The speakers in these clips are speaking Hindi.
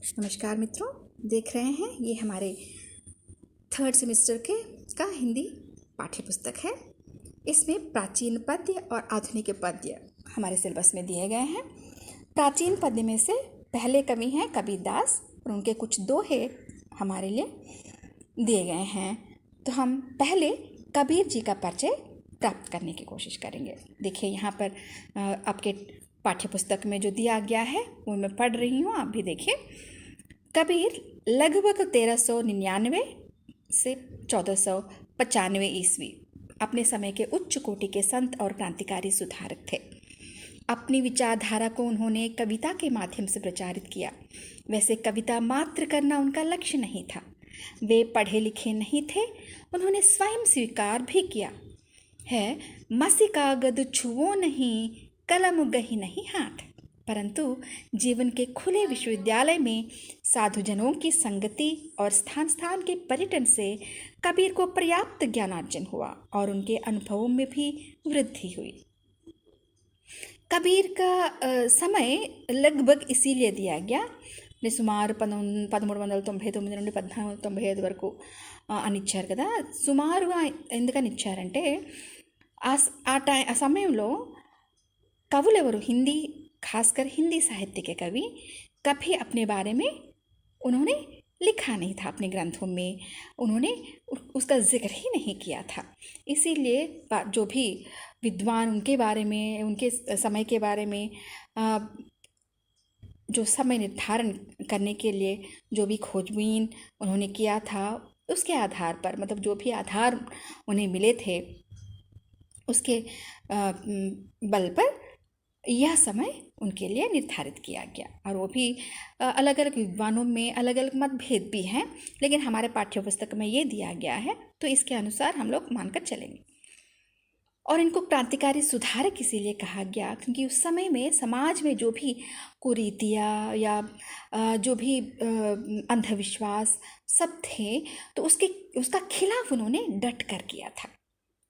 नमस्कार मित्रों, देख रहे हैं ये हमारे थर्ड सेमेस्टर का हिंदी पाठ्य पुस्तक है। इसमें प्राचीन पद्य और आधुनिक पद्य हमारे सिलेबस में दिए गए हैं। प्राचीन पद्य में से पहले कवि हैं कबीरदास और उनके कुछ दोहे हमारे लिए दिए गए हैं। तो हम पहले कबीर जी का परिचय प्राप्त करने की कोशिश करेंगे। देखिए यहाँ पर आपके पाठ्य पुस्तक में जो दिया गया है वो मैं पढ़ रही हूँ, आप भी देखिए। कबीर लगभग 1399 से 1495 ईस्वी अपने समय के उच्च कोटि के संत और क्रांतिकारी सुधारक थे। अपनी विचारधारा को उन्होंने कविता के माध्यम से प्रचारित किया। वैसे कविता मात्र करना उनका लक्ष्य नहीं था। वे पढ़े लिखे नहीं थे। उन्होंने स्वयं स्वीकार भी किया है, मसी कागद छुओ नहीं, कलम गही नहीं हाथ। परंतु जीवन के खुले विश्वविद्यालय में साधुजनों की संगति और स्थान स्थान के पर्यटन से कबीर को पर्याप्त ज्ञानार्जन हुआ और उनके अनुभवों में भी वृद्धि हुई। कबीर का समय लगभग इसीलिए दिया गया సుమారు 1399 నుండి 1495 వరకు అని ఇచ్చారు కదా. సుమారుగా ఎందుకని ఇచ్చారంటే ఆ సమయంలో కవులు ఎవరు, హిందీ, खासकर हिंदी साहित्य के कवि कभी अपने बारे में उन्होंने लिखा नहीं था। अपने ग्रंथों में उन्होंने उसका जिक्र ही नहीं किया था। इसीलिए जो भी विद्वान उनके बारे में, उनके समय के बारे में जो समय निर्धारण करने के लिए जो भी खोजबीन उन्होंने किया था, उसके आधार पर, मतलब जो भी आधार उन्हें मिले थे उसके बल पर यह समय उनके लिए निर्धारित किया गया। और वो भी अलग अलग विद्वानों में अलग अलग मतभेद भी हैं, लेकिन हमारे पाठ्य पुस्तक में ये दिया गया है तो इसके अनुसार हम लोग मानकर चलेंगे। और इनको क्रांतिकारी सुधारक इसीलिए कहा गया क्योंकि उस समय में समाज में जो भी कुरीतियाँ या जो भी अंधविश्वास सब थे तो उसका खिलाफ उन्होंने डट कर किया था।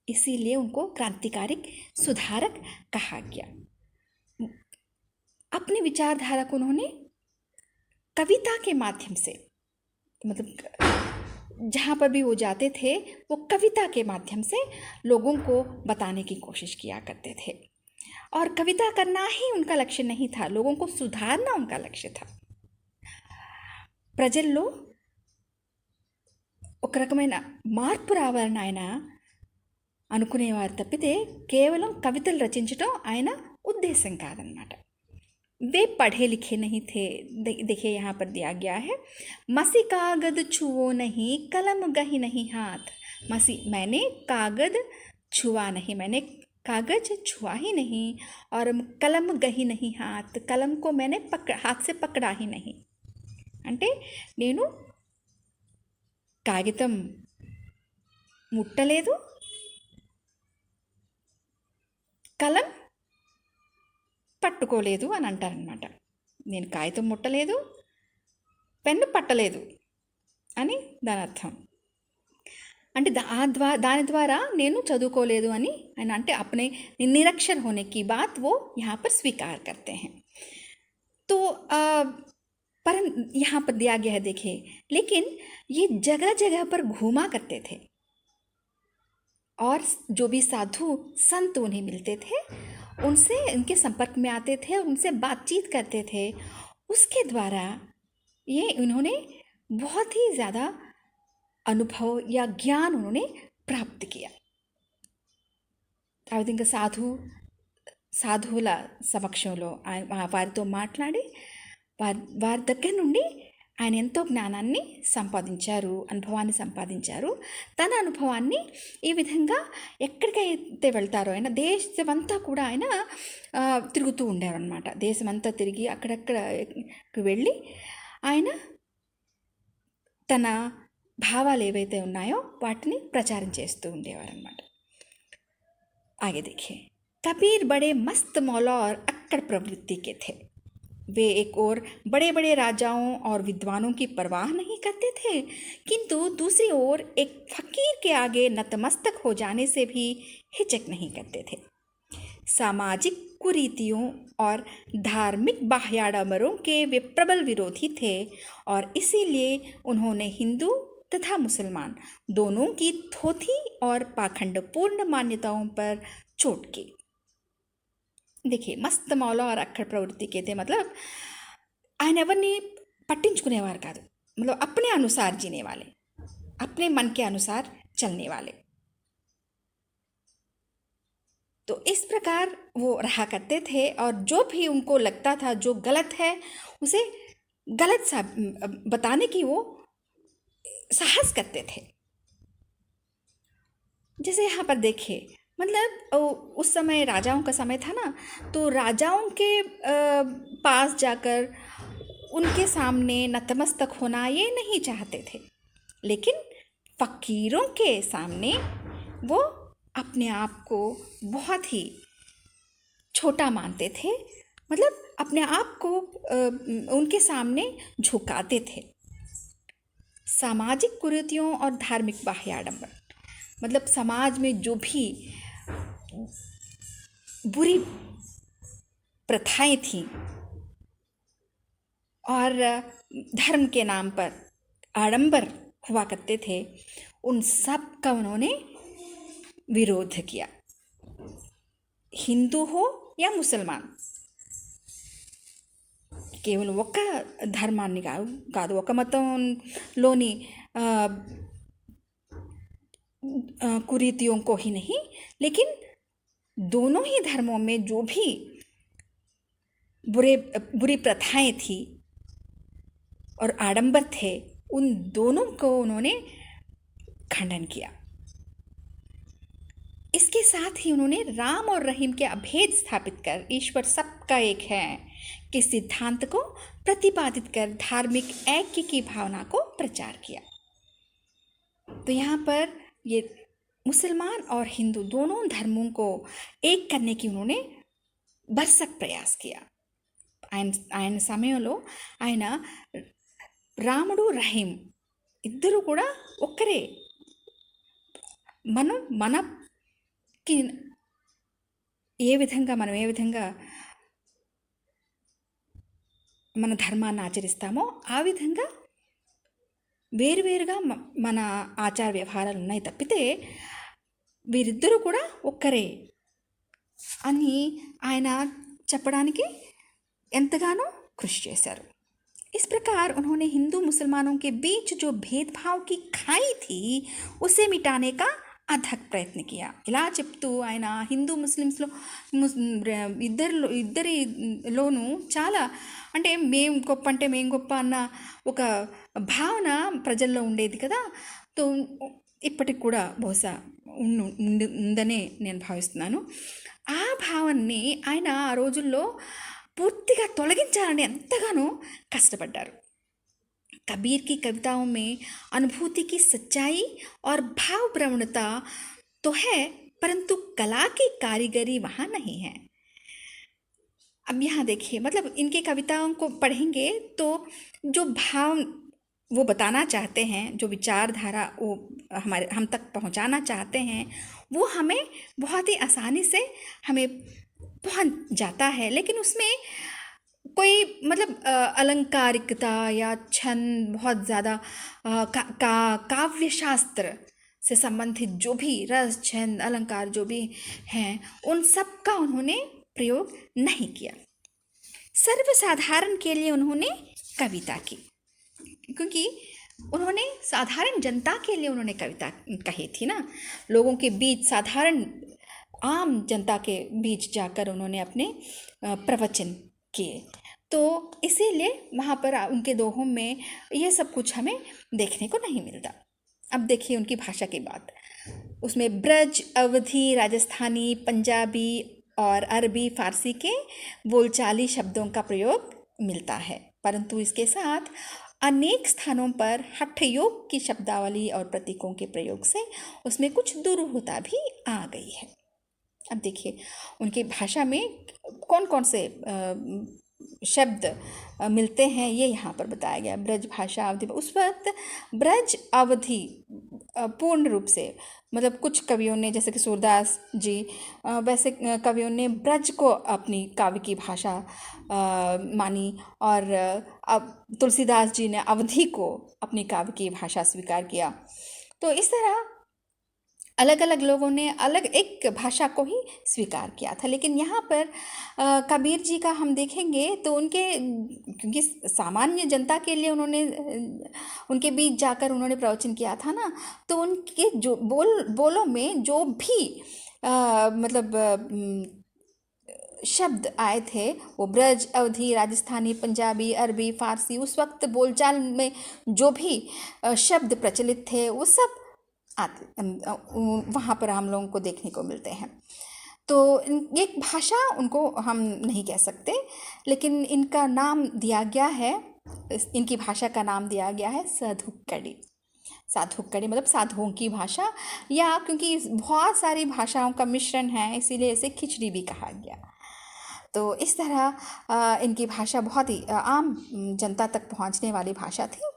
इसीलिए उनको क्रांतिकारी सुधारक कहा गया। अपनी विचारधारा को उन्होंने कविता के माध्यम से, मतलब जहाँ पर भी वो जाते थे वो कविता के माध्यम से लोगों को बताने की कोशिश किया करते थे। और कविता करना ही उनका लक्ष्य नहीं था, लोगों को सुधारना उनका लक्ष्य था। ప్రజల్లో ఒక రకమైన మార్పు రావాలని ఆయన అనుకునేవారు తప్పితే కేవలం కవితలు రచించడం ఆయన उद्देश्य కాదన్నమాట। वे पढ़े लिखे नहीं थे। देखिए यहाँ पर दिया गया है, मसी कागद छुओ नहीं, कलम गही नहीं हाथ। मसी मैंने कागद छुआ नहीं, मैंने कागज छुआ ही नहीं, और कलम गही नहीं हाथ, कलम को मैंने हाथ से पकड़ा ही नहीं। అంటే నేను కాగితం ముట్టలేదు, కలం పట్టుకోలేదు అని అంటారనమాట. నేను కాగితం ముట్టలేదు, పెన్ను పట్టలేదు అని దాని అర్థం. అంటే దాని ద్వారా నేను చదువుకోలేదు అని ఆయన అంటే अपने निरक्षर होने की बात वो यहाँ पर स्वीकार करते हैं। तो पर यहाँ पर दिया गया है, देखिए, लेकिन ये जगह जगह पर घूमा करते थे और जो भी साधु संत उन्हें मिलते थे उनसे उनके संपर्क में आते थे और उनसे बातचीत करते थे। उसके द्वारा ये उन्होंने बहुत ही ज़्यादा अनुभव या ज्ञान उन्होंने प्राप्त किया। ఆ విధంగా సాధువుల సమక్షంలో వారితో మాట్లాడి వారి దగ్గర నుండి ఆయన ఎంతో జ్ఞానాన్ని సంపాదించారు, అనుభవాన్ని సంపాదించారు. తన అనుభవాన్ని ఈ విధంగా ఎక్కడికైతే వెళ్తారో ఆయన దేశమంతా కూడా ఆయన తిరుగుతూ ఉండేవారు అనమాట. దేశమంతా తిరిగి అక్కడక్కడ వెళ్ళి ఆయన తన భావాలు ఏవైతే ఉన్నాయో వాటిని ప్రచారం చేస్తూ ఉండేవారు అనమాట. आगे देखिए, कबीर बड़े मस्त मौला और अक्कड़ प्रवृत्ति के थे। वे एक और बड़े बड़े राजाओं और विद्वानों की परवाह नहीं करते थे, किंतु दूसरी ओर एक फकीर के आगे नतमस्तक हो जाने से भी हिचक नहीं करते थे। सामाजिक कुरीतियों और धार्मिक बाह्याडंबरों के वे प्रबल विरोधी थे और इसीलिए उन्होंने हिंदू तथा मुसलमान दोनों की थोथी और पाखंडपूर्ण मान्यताओं पर चोट की। देखिए, మస్త్ మౌల और अक्खड़ प्रवृत्ति के थे, मतलब ఆయన ఎవరిని పట్టించుకునేవారు కాదు, मतलब अपने अनुसार जीने वाले, अपने मन के अनुसार चलने वाले। तो इस प्रकार वो रहा करते थे और जो भी उनको लगता था जो गलत है उसे गलत सा बताने की वो साहस करते थे। जैसे यहाँ पर देखिए, मतलब उस समय राजाओं का समय था ना, तो राजाओं के पास जाकर उनके सामने नतमस्तक होना ये नहीं चाहते थे, लेकिन फ़कीरों के सामने वो अपने आप को बहुत ही छोटा मानते थे, मतलब अपने आप को उनके सामने झुकाते थे। सामाजिक कुरीतियों और धार्मिक बाह्याडंबर, मतलब समाज में जो भी बुरी प्रथाएं थीं और धर्म के नाम पर आडंबर हुआ करते थे, उन सब का उन्होंने विरोध किया। हिंदू हो या मुसलमान, కేవలం ఒక ధర్మాన్ని కాదు, ఒక మతంలోని कुरीतियों को ही नहीं, लेकिन दोनों ही धर्मों में जो भी बुरी प्रथाएं थी और आडंबर थे, उन दोनों को उन्होंने खंडन किया। इसके साथ ही उन्होंने राम और रहीम के अभेद स्थापित कर ईश्वर सबका एक है के सिद्धांत को प्रतिपादित कर धार्मिक ऐक्य की भावना को प्रचार किया। तो यहाँ पर ये मुसलमान और हिंदू दोनों धर्मों को एक करने की उन्होंने భర్సక్ ప్రయాస్ किया। ఆయన సమయంలో ఆయన రాముడు రహీం ఇద్దరు కూడా ఒక్కరే, మనకి ఏ విధంగా మన ధర్మాన్ని ఆచరిస్తామో ఆ విధంగా వేరువేరుగా మన ఆచార వ్యవహారాలు ఉన్నాయి తప్పితే వీరిద్దరూ కూడా ఒక్కరే అని ఆయన చెప్పడానికి ఎంతగానో కృషి చేశారు। इस प्रकार उन्होंने हिंदू मुसलमानों के बीच जो भेदभाव की खाई थी उसे मिटाने का अथक प्रयत्न किया। ఇలా చెప్తూ ఆయన హిందూ ముస్లిమ్స్లో ఇద్దరిలోనూ చాలా అంటే మేం గొప్ప అన్న ఒక భావన ప్రజల్లో ఉండేది కదా। తో ఇప్పటికి కూడా బహుశా ఉందనే నేను భావిస్తున్నాను। ఆ భావాన్ని ఆయన ఆ రోజుల్లో పూర్తిగా తొలగించాలని ఎంతగానో కష్టపడ్డారు। कबीर की कविताओं में अनुभूति की सच्चाई और भाव प्रवणता तो है, परंतु कला की कारीगरी वहाँ नहीं है। अब यहाँ देखिए, मतलब इनकी कविताओं को पढ़ेंगे तो जो भाव वो बताना चाहते हैं, जो विचारधारा वो हम तक पहुँचाना चाहते हैं, वो हमें बहुत ही आसानी से हमें पहुँच जाता है, लेकिन उसमें कोई मतलब अलंकारिकता या छंद बहुत ज़्यादा काव्य शास्त्र से संबंधित जो भी रस छंद अलंकार जो भी हैं उन सब का उन्होंने प्रयोग नहीं किया। सर्वसाधारण के लिए उन्होंने कविता की, क्योंकि उन्होंने साधारण जनता के लिए उन्होंने कविता कही थी ना। लोगों के बीच साधारण आम जनता के बीच जाकर उन्होंने अपने प्रवचन किए, तो इसीलिए वहाँ पर उनके दोहों में ये सब कुछ हमें देखने को नहीं मिलता। अब देखिए उनकी भाषा की बात, उसमें ब्रज, अवधी, राजस्थानी, पंजाबी और अरबी फारसी के बोलचाली शब्दों का प्रयोग मिलता है, परंतु इसके साथ अनेक स्थानों पर हठ योग की शब्दावली और प्रतीकों के प्रयोग से उसमें कुछ दुरूहता भी आ गई है। अब देखिए उनकी भाषा में कौन कौन से शब्द मिलते हैं, ये यहाँ पर बताया गया। ब्रज भाषा अवधि, उस वक्त ब्रज अवधि पूर्ण रूप से, मतलब कुछ कवियों ने जैसे कि सूरदास जी, वैसे कवियों ने ब्रज को अपनी काव्य की भाषा मानी, और अब तुलसीदास जी ने अवधि को अपनी काव्य की भाषा स्वीकार किया। तो इस तरह अलग अलग लोगों ने अलग एक भाषा को ही स्वीकार किया था। लेकिन यहाँ पर कबीर जी का हम देखेंगे तो उनके, क्योंकि सामान्य जनता के लिए उन्होंने उनके बीच जाकर उन्होंने प्रवचन किया था ना, तो उनके जो बोलों में जो भी मतलब शब्द आए थे, वो ब्रज, अवधी, राजस्थानी, पंजाबी, अरबी, फारसी, उस वक्त बोलचाल में जो भी शब्द प्रचलित थे वो सब आते वहाँ पर हम लोगों को देखने को मिलते हैं। तो एक भाषा उनको हम नहीं कह सकते, लेकिन इनका नाम दिया गया है, इनकी भाषा का नाम दिया गया है साधुक्कड़ी। साधुक्कड़ी मतलब साधुओं की भाषा, या क्योंकि बहुत सारी भाषाओं का मिश्रण है इसीलिए इसे खिचड़ी भी कहा गया। तो इस तरह इनकी भाषा बहुत ही आम जनता तक पहुंचने वाली भाषा थी।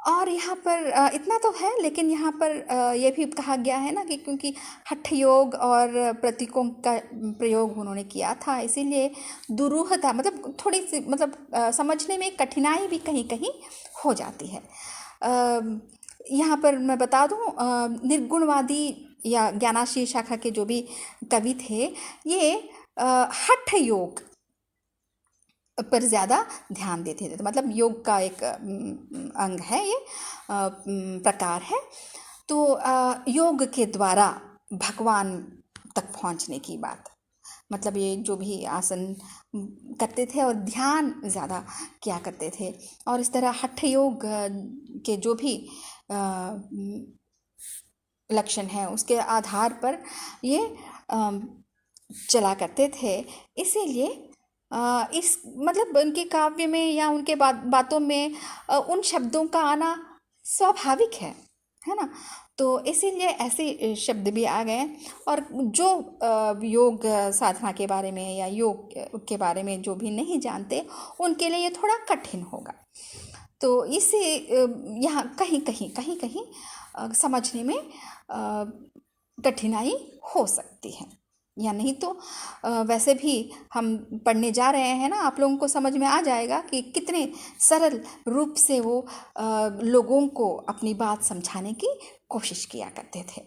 और यहाँ पर इतना तो है, लेकिन यहाँ पर यह भी कहा गया है ना कि क्योंकि हठ योग और प्रतीकों का प्रयोग उन्होंने किया था, इसीलिए दुरूहता मतलब थोड़ी सी मतलब समझने में कठिनाई भी कहीं कहीं हो जाती है। यहाँ पर मैं बता दूँ, निर्गुणवादी या ज्ञानाश्रय शाखा के जो भी कवि थे, ये हठ योग पर ज़्यादा ध्यान देते थे। तो मतलब योग का एक अंग है ये, प्रकार है। तो योग के द्वारा भगवान तक पहुंचने की बात, मतलब ये जो भी आसन करते थे और ध्यान ज़्यादा किया करते थे, और इस तरह हठ योग के जो भी लक्षण हैं उसके आधार पर ये चला करते थे। इसीलिए इस मतलब उनके काव्य में या उनके बातों में उन शब्दों का आना स्वाभाविक है ना। तो इसीलिए ऐसे शब्द भी आ गए, और जो योग साधना के बारे में या योग के बारे में जो भी नहीं जानते उनके लिए ये थोड़ा कठिन होगा। तो इसे यहाँ कहीं कहीं समझने में कठिनाई हो सकती है, या नहीं तो वैसे भी हम पढ़ने जा रहे हैं ना, आप लोगों को समझ में आ जाएगा कि कितने सरल रूप से वो लोगों को अपनी बात समझाने की कोशिश किया करते थे।